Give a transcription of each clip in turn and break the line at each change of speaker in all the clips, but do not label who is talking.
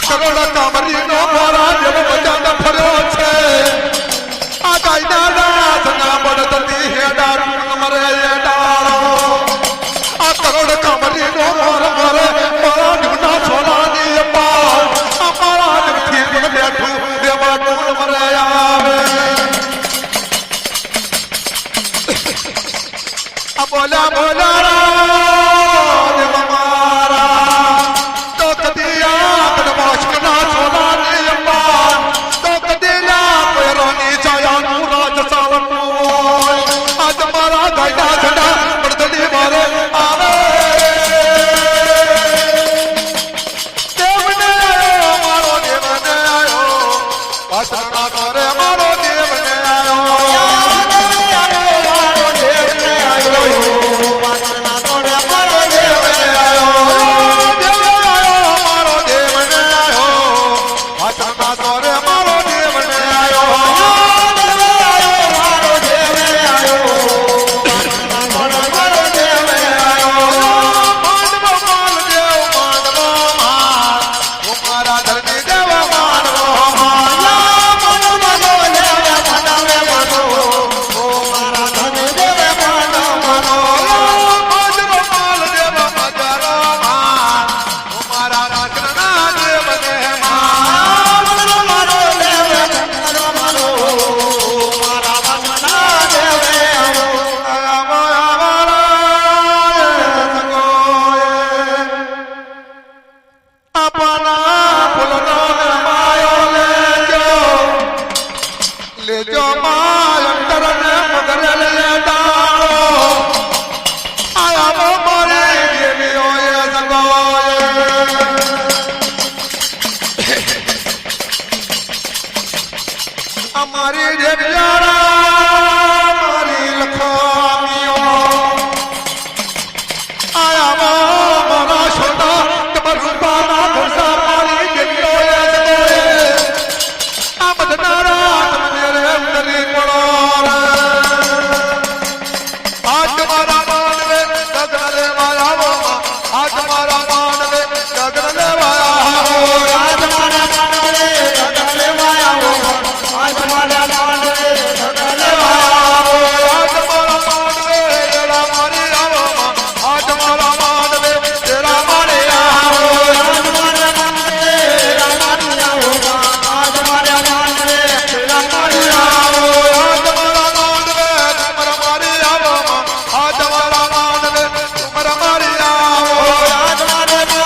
કરોડ કામરીનો મોરા જેવો બજાને ફર્યો છે આ ગાયના રાતના બળદતી હેડા મરે હેડાળો આ કરોડ કામરીનો મોર મરે મારા જૂના સોનાની પાર અમારા જગથી બેઠું દેવા ટૂર મરે આવે આ બોલ્યા બોલ્યા દેવ મારા તો કદી આ વાસકના સોનાની પાર તો કદી લા પેરોની છાયાનું રાજ સાવરનું આજ મારા ગાયના છડા પડદડી મારે આવે દેવને મારો દેવને આયો વાસકના કરે મારો દેવને આયો અમારી દેવ્યારા મારી લખામીઓ આયા મારા છોટા તમાર રૂપાના ઘરસા મારી દેવ્યોએ આ બધનારા તમને રે ઉતરી પડો આ તમારા માનવે ગગન લેવાય આવો આ તમારા માનવે ગગન લેવાય આવો આ તમારા માનવે ગગન લેવાય આવો
મારી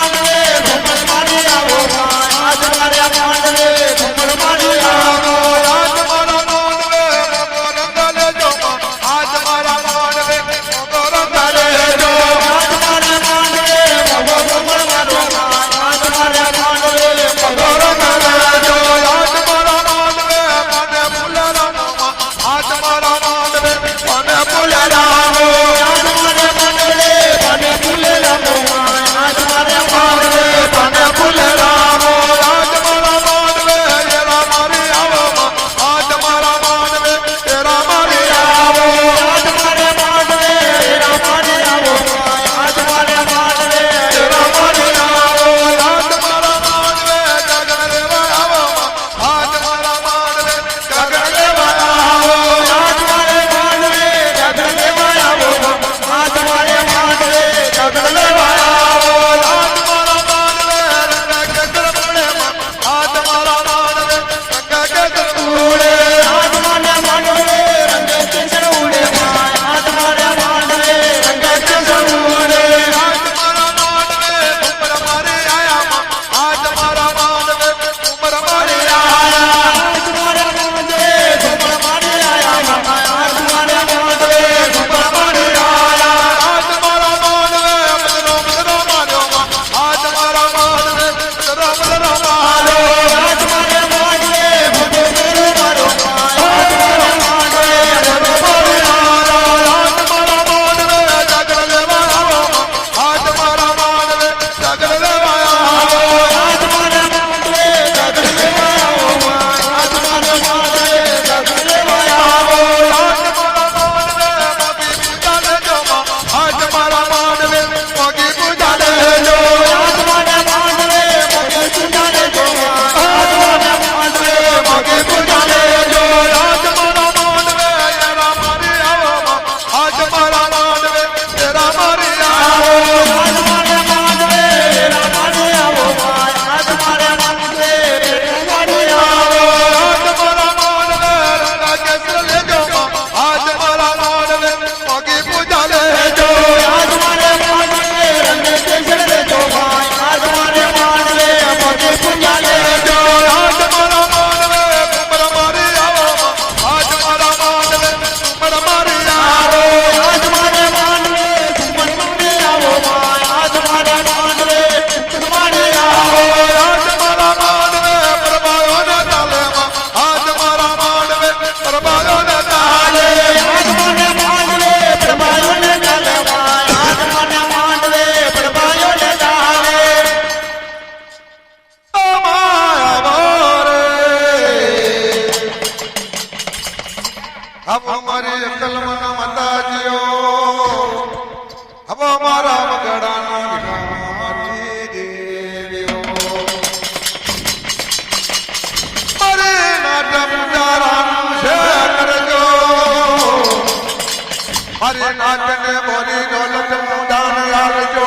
હરિનાથ ને બોરી દોલત મુદાન આલજો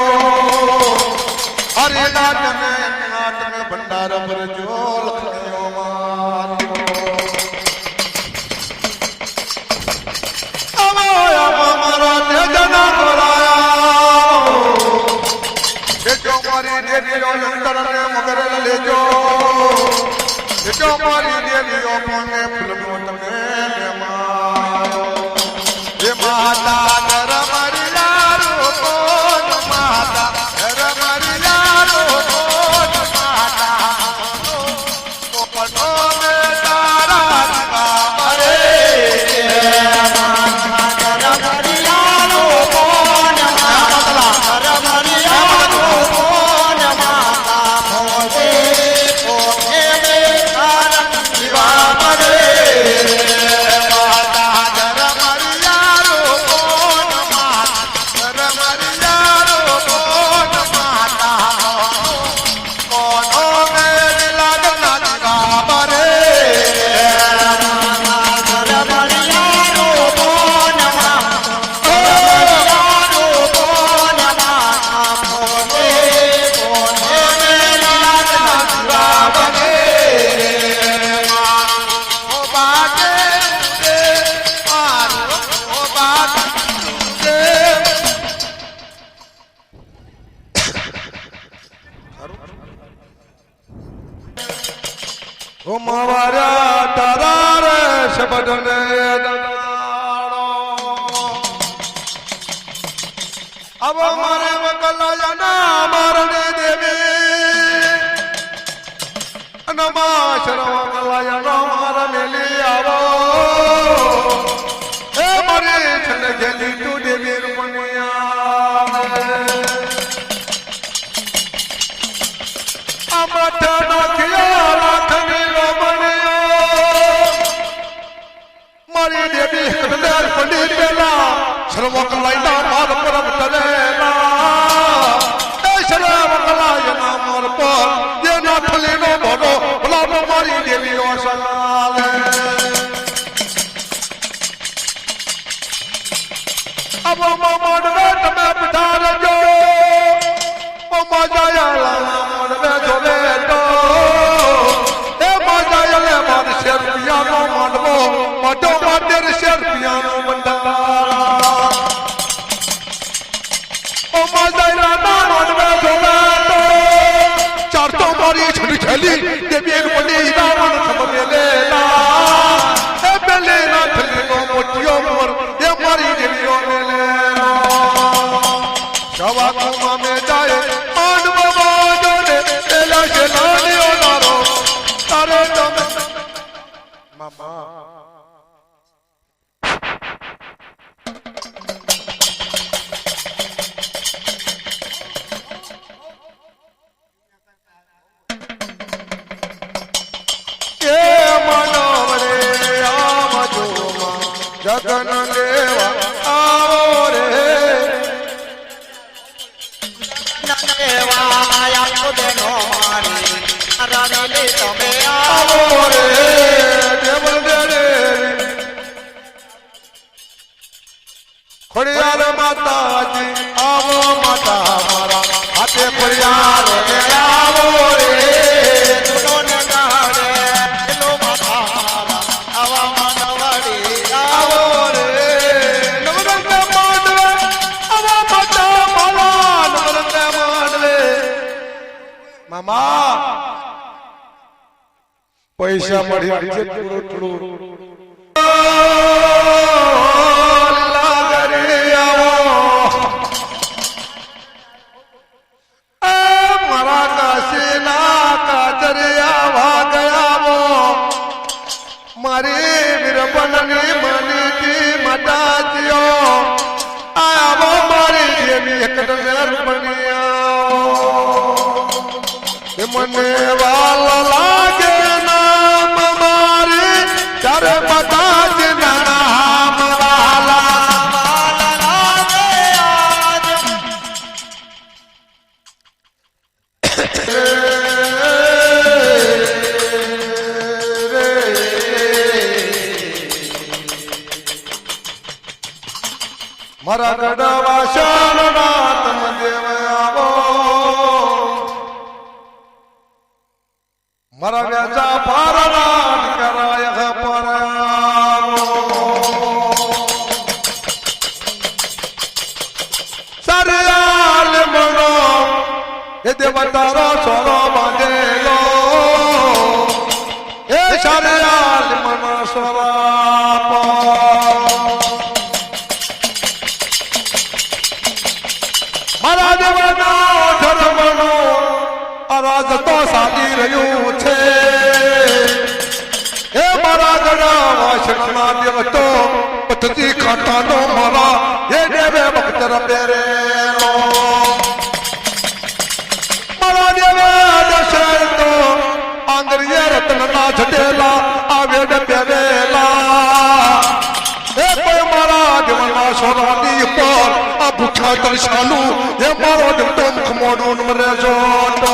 હરિનાથ ને નાથ ને ભંડાર ભરજો લખણીઓ મારજો અમારા તેજના બોલાયા જો મારી દેવીઓ અંતર ને મગર લેજો જો મારી દેવીઓ મને ફૂલનો તમે મેમાયો હે માતા નર મરિયા રૂપો માતા નર મરિયા રૂપો માતા પોપટો મે તારા રે માતા નર મરિયા રૂપો માતા નર મરિયા રૂપો માતા મોજે ઓકે મે તારા દીવા રે મારા તારા રે શબ્દને દડાણો અબ મારે વકલાયના મારને દેવી અનમા શરમ વકલાયના માર મેલી આવો હે મારે છન ગેલી તું દેવી રૂપણિયા અમઠ નખિયા રાખની મારી દેવી કદર પંડિત બેલા સર્વકલાયના માર પરમ તલેલા એ સર્વકલાયના માર પર જેના ફલીનો ભરો ભલાનો મારી દેવી ઓસલાલે અબ મોડવે તમે પધારજો મજાયા મોડવે જોવે તો એ મજાયા માર શેરપિયાનો મોડવો મોટો માટેર શેરપિયાનો બંધારા ઓ મજાયા ના મોડવે જોવે તો ચાર તો મારી છડી છેલી દેવી એક પડી રાવણ સબ મેલેલા એ બેલે ના થલીનો મોટિયો મોર એ મારી દેવીઓ મેલેલા સવા કુમા મે જાય જગન દેવા આવો રે દેવા આયા બેનો મારી રાની તમે આવો રે દેવલ દે ખોડિયાર માતાજી આવો માતા મારા હાથે ખોડિયાર રે આવો રે દુનો ગાડે એનો માતા આવા માનવાડી આવો રે નવરંગ માંડવે આવા માતા મારા નવરંગ માંડવે મામા પૈસા મળી છે થોડું થોડું મારા કાશીના કાચરિયા ભાગયાવો મારી વીરબનની મનીથી મટાચ્યો આવો મારી દેવી એક રૂપણિયા મને વાલ લાગે નામ મારી ત્યારે બધા જ નામ વાલા લાગે આજ મારા ગઢવા શાળના તમે દેવ આવો મારા વેચા પારના કરાય પરાવો સરિયાલ મનો એ દેવતારો સોરો બાંધેલો એ સરિયાલ મનો સોરાપ મારા દેવનો ધર્મનો અરાજ તો સાજી રહ્યું છે એ મારા ગઢવા શરણા દેવ તો પથતી ખાટાનો મારા એ દેવે ભક્તર પેરેલો મારા દેવે દશર તો આંગરીય રત્નના જટેલા આવેડ પેરેલા એ કોઈ મારા દેવના સોરાની પર આ ભૂખા તરસાલુ એ મારો દેવતો મુખ મોડું મરે જોતો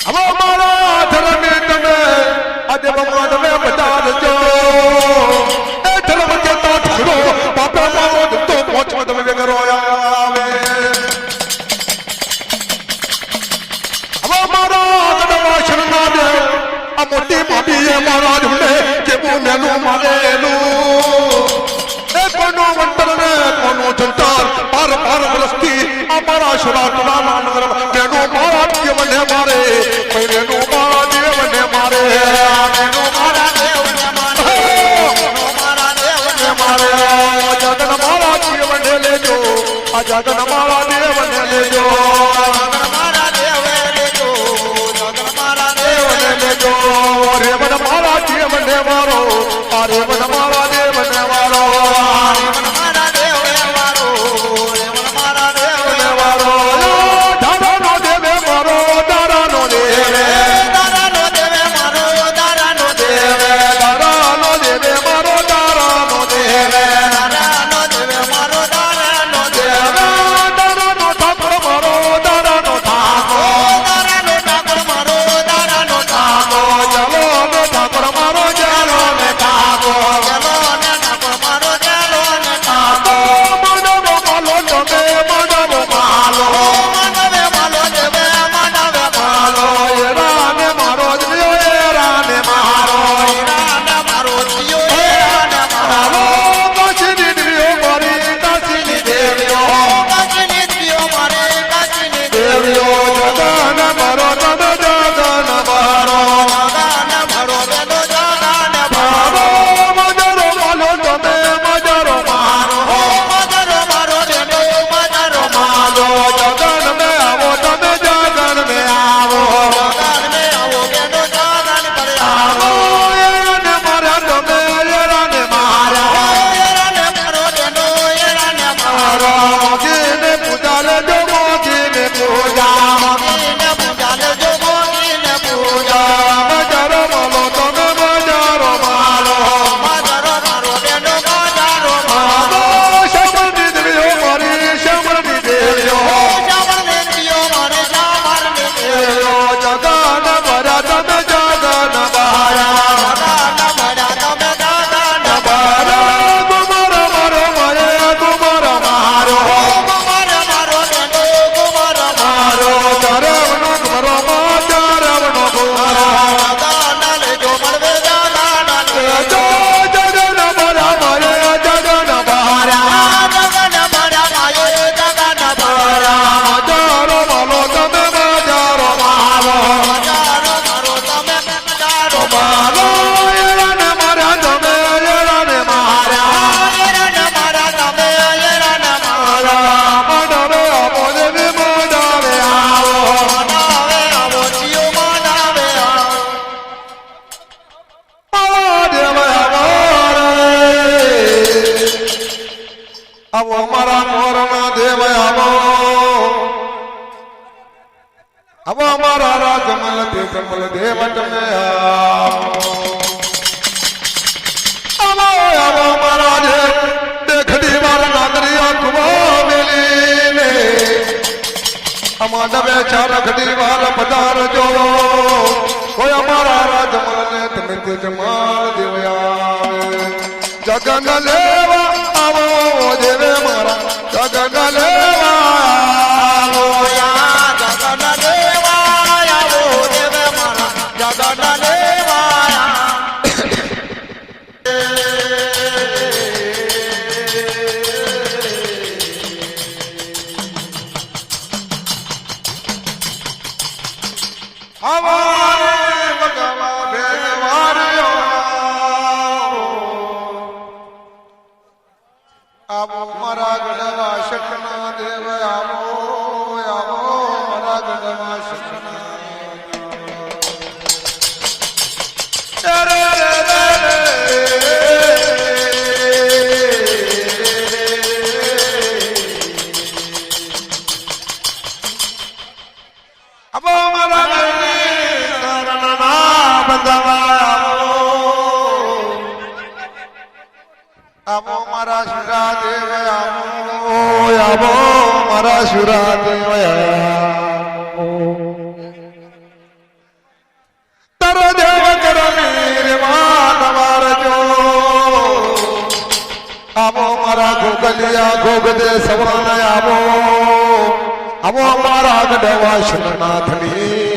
હવે મારા ધર્મે તમે આજે ભગવાન તમે બતાડજો એ ધર્મ કેતા ઠરો બાપા મારો દેવતો પહોંચવા તમે વેગરો આવે હવે મારા ગઢવા શરણા દેવ આ મોટી ભાભીએ મારા ઢૂંઢે કેવું મેનું મારેલું એ કોનો વંતર ને કોનો જંતર પાર પાર વરસથી અમારા શરાટના નગર તેનું મારા દેવને મારે મેનું મારા દેવને મારે મેનું મારા દેવને મારે મારા દેવને મારે જગન મારા દેવને લેજો આ જગન મારા દેવને લેજો મારા દેવને લેજો જગન મારા દેવને લેજો રે મન મારા દેવને મારો અરે મન મારા દેવને મારો મારા દેવને મારો રે મન મારા દેવને મારો દારાનો દેવે મારો દારાનો દેવે દારાનો દેવે મારો દારાનો દેવે દારાનો દેવે મારો દારાનો દેવે દારાનો દેવે મારો દારાનો દેવે દારાનો ઠાકોર મારો દારાનો ઠાકોર દારાનો ઠાકોર મારો દારાનો ઠાકોર ચલો ને ઠાકોર મારો ચાલો ને ઠાકોર ચલો ને ઠાકોર મારો ચાલો ને ઠાકોર માનવો માલો તમે માનવો માલો માનવે માલો દેવે માનવે માલો એરાને મારો દિયો એરાને મારો એરાને મારો દિયો એરાને મારો કાશીની દિયો મારી કાશીની દેવીઓ કાશીની દિયો મારી કાશીની દેવીઓ જગન મારો તમે જગન મારો જગન મારો તમે જગન મારો મજરો માલો તમે મજરો મારો મજરો મારો દેનો મજરો મારો જગન મે આવો તમે જગન મે આવો જગન મે આવો દેનો જગન કરે આવો એરાને મારા તમે એરાને મારા એરાને મારો દેનો એરાને મારો મોગીને પૂજા લેજો મોગીને પૂજા મોગીને પૂજા લેજો મોગીને પૂજા મજરો માલો તમે મજરો માલો મજરો મારો દેનો મજરો માલો શમરની દેવીઓ મારી શમરની દેવીઓ શમરની દેવીઓ મારી શમરની દેવીઓ જગન ભરા તમે જગન ભરા જગન ભરા તમે જગન ભરા ગુમર મારો મારે ગુમર મારો ગુમર મારો દેનો ગુમર મારો ચરવનો ગુમરો ચરવનો ગુમરો જગન લેજો મળવે જગન લેજો જગન ભરા મારે જગન ભરા જગન ભરા મારે જગન ભરા મજારો માલો તમે મજારો માલો મજારો મારો તમે મજારો માલો એરાને મારા તમે એરાને મારા એરાને મારા તમે એરાને મારા મનાવે આવો દેવી મનાવે આવો મનાવે આવો જીઓ મનાવે આવો દેવ આવો મારા મોરના દેવ આવો આવો મારા રાજમલ દેવમલ દેવ તમે આવો આવો મારા દેખડી વાર નાગરિયા કુવો મેલીને અમારા ચાર ઘડી વાર પધારજો કોઈ અમારા રાજમલ ને તમે તેજ માર દેવયા ગગન લેવા આવો દેવે મારા ગગન લેવા આવો
ગગન લેવા આવો દેવે મારા ગગન લેવા
હવારે ભગવા ભેવારે આવો મારા ગઢવા શકના દેવ આવો આવો મારા ગઢવા શકના રે રે રે આવો મારા આવો મારા શુરા દેવ આવો મારા શુરા દેવ તારો દેવ કરો નિર્માણ વારજો આવો મારા ગોગલિયા ગોગદે સવન આવો મારા ગઢવા શરણાથની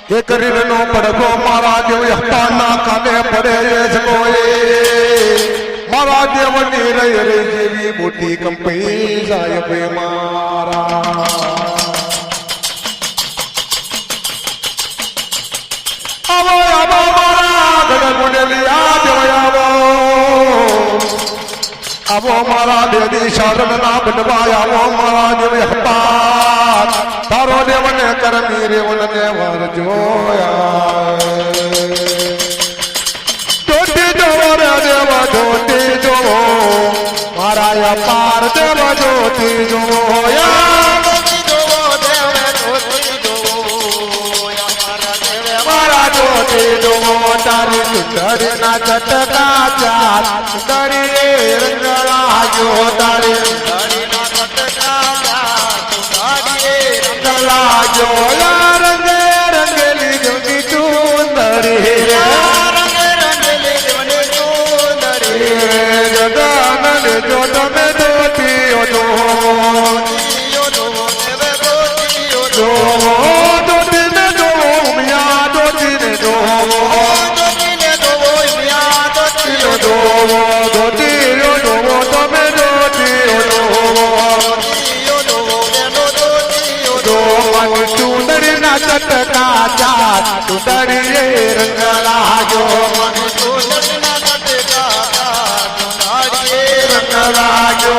એ કરીને નો પડગો મારા દેવ હપાના કાને પડે મારા દેવની રે રે જેવી મોટી કંપની જાય બે મારા આવો આવો મારા ગગન મુંડલી આ દેવ આવો મારા દેવી શરણ ના બનવા આવો મારા દેવ હપા તારો દેવને કરમી રેવન દેવર જોયા જોતી જોવો રે દેવ જોતી જોવો મારા અપાર દેવ જોતી જોવો જોતી જોવો તારી સુંદરી ના ચટકા ચાર સુંદરી રે રંગલા જો તારી સુંદરી ના ચટકા ચાર સુંદરી રે રંગલા જો રંગે રંગેલી જોની સુંદરી રે રંગે રંગેલી જોની સુંદરી જગન ને જો તમે જોતી જો ચટકા ચાર સુંદરી રે રંગલા જો રંગલા જો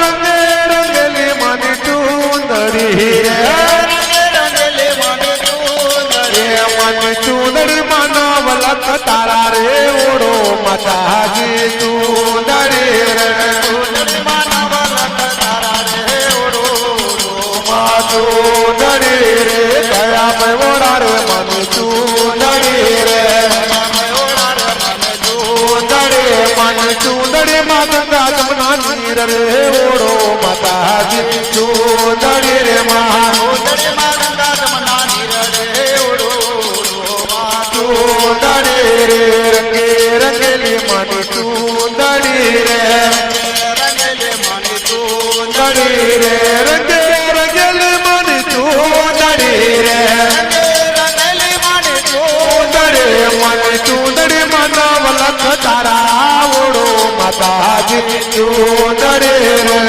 રંગે રંગલી મની સુંદરી રે મની સુંદરી માનવ લખ તારા રે ઓડો માતાજી સુંદરી રે માનવ લખ તારા રે ઓડો સુંદરી રે કયા મયોડા રે મન સુંદરી રે સુંદરી માં ગંગા જમના નીર રે ઓડો માતાજી સુંદરી રે માં ગંગા જમના નીર રે ઓડો સુંદરી રે રંગે રંગેલી મન સુંદરી રે રંગેલી મન સુંદરી રે રંગે રંગેલી મન સુંદરી રે સુંદરી માનવ લખ તારા ઓડો માતાજી સુંદરી રે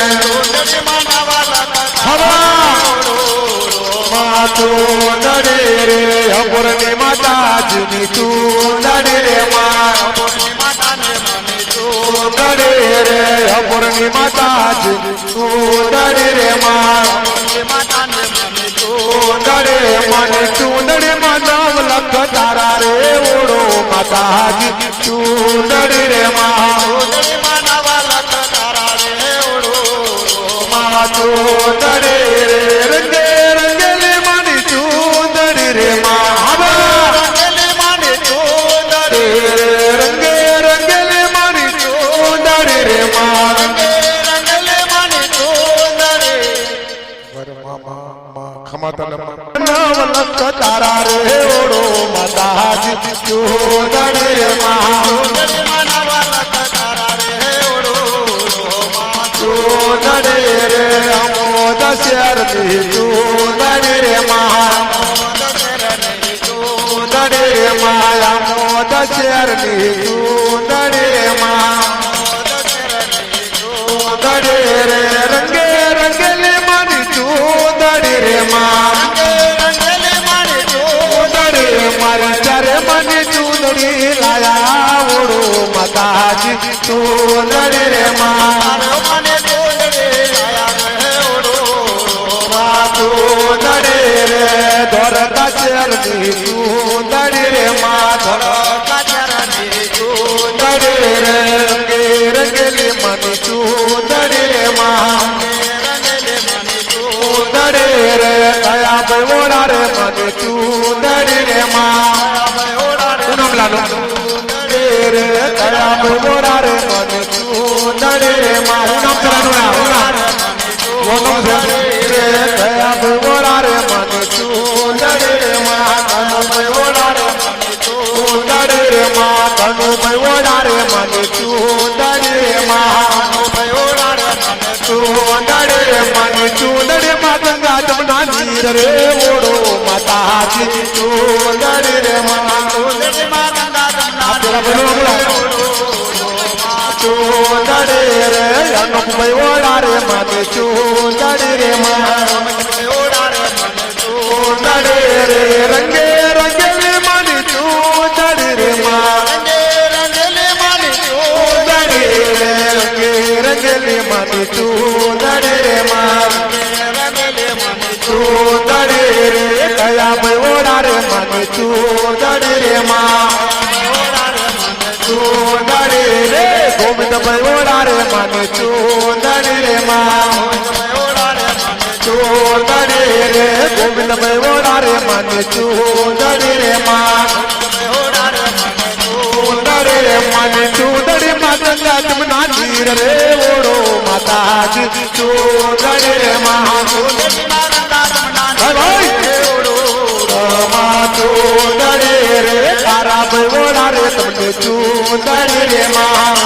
સુંદરી રે અપુરની માતાજીની સુંદરી રે સુંદરી રે અપુરની માતાજી સુંદરી રે સુંદરી મને સુંદરી માનવ લખ તારા રે ઓડો માતાજી સુંદરી રે માનવ લખ તારા રે ઓડો સુંદરી રે રંગે રંગેલી માની સુંદરી રે રંગેલી માની સુંદરી રંગે રંગેલી માની સુંદરી રે રંગે ખમા તને
નવલખ તારા રે ઓડો માતાજી ચૂંદડી રે માં નવલખ તારા રે ઓડો ચૂંદડી રે અમોદ શેરની ચૂંદડી રે માં ચૂંદડી રે માં અમોદ શેરની ચૂંદડી રે માં ચૂંદડી રે રંગે રંગેલી મારી ચૂંદડી રે માં ચૂંદડી મારી ચારે મને ચૂંદડી લાયા ઓડો માતાજી ચૂંદડી રે માં ચૂંદડી રે ધોરકા શેરની ચૂંદડી રે માં ધોરકા શેરની ચૂંદડી રે રંગે રંગેલી મને ચૂંદડી રે માં ચૂંદડી રે કયા ભાઈ રે મને ચૂંદડી રે માં પૂનમ લાલો ચૂંદડી રે કયા ભાઈ રે મને ચૂંદડી રે માં પૂનમ ચલાનો પૂનમ રે કયા ભાઈ રે મને ચૂંદડી રે માં કનો ભાઈ રે ચૂંદડી રે માં કનો ભાઈ રે મને ચૂંદડી રે માં ચૂંદડી રે મને ચૂંદડી માં ગંગા જમના નીર રે ઓડો માતાજી ચૂંદડી રે માં ચૂંદડી માં ગંગા જમના ચૂંદડી રે અનુપ ભાઈ રે મને ચૂંદડી રે માં ચૂંદડી રે રંગે રંગેલી મને ચૂંદડી રે માં ચૂંદડી રે રંગે રંગેલી મને ચૂંદડી રે માં ચૂંદડી રે કયા ભાઈ રે મને ચૂંદડી રે માં ચૂંદડી રે ગોવિંદ ભાઈ રે મને ચૂંદડી રે માં ચૂંદડી રે ગોવિંદ ભાઈ રે મને ચૂંદડી રે માં ચૂંદડી રે મને ચૂંદડી માં ગંગા જમના નીર રે ઓડો માતાજી ચૂંદડી રે માં ચૂંદડી રે તારા ભાઈ રે તમને ચૂંદડી રે માં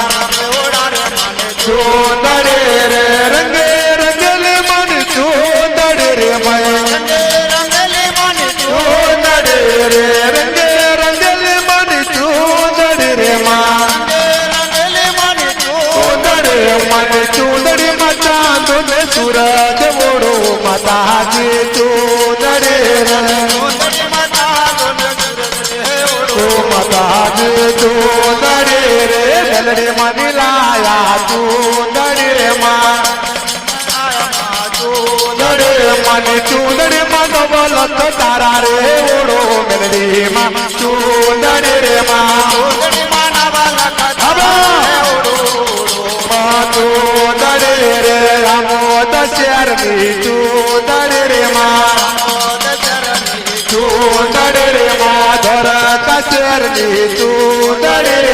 ચૂંદડી રે રંગે રંગેલી મને ચૂંદડી રે માં ચૂંદડી રે રંગે રંગેલી મને ચૂંદડી રે માં ચૂંદડી મને ચૂંદડી માં ચાંદો ને સૂરજ ઓડો માતાજી ચૂંદડી રે માતાજી ચૂંદડી રે મેલડી મને લાયા ચૂંદડી રે માં ચૂંદડી મને ચૂંદડી માં નવલખ તારા રે ઓડો મેલડી માં ચૂંદડી રે માં ચૂંદડી રે આમોદ શેરની ચૂંદડી રે માં ચૂંદડી રે માં ધોરકા શેરની ચૂંદડી રે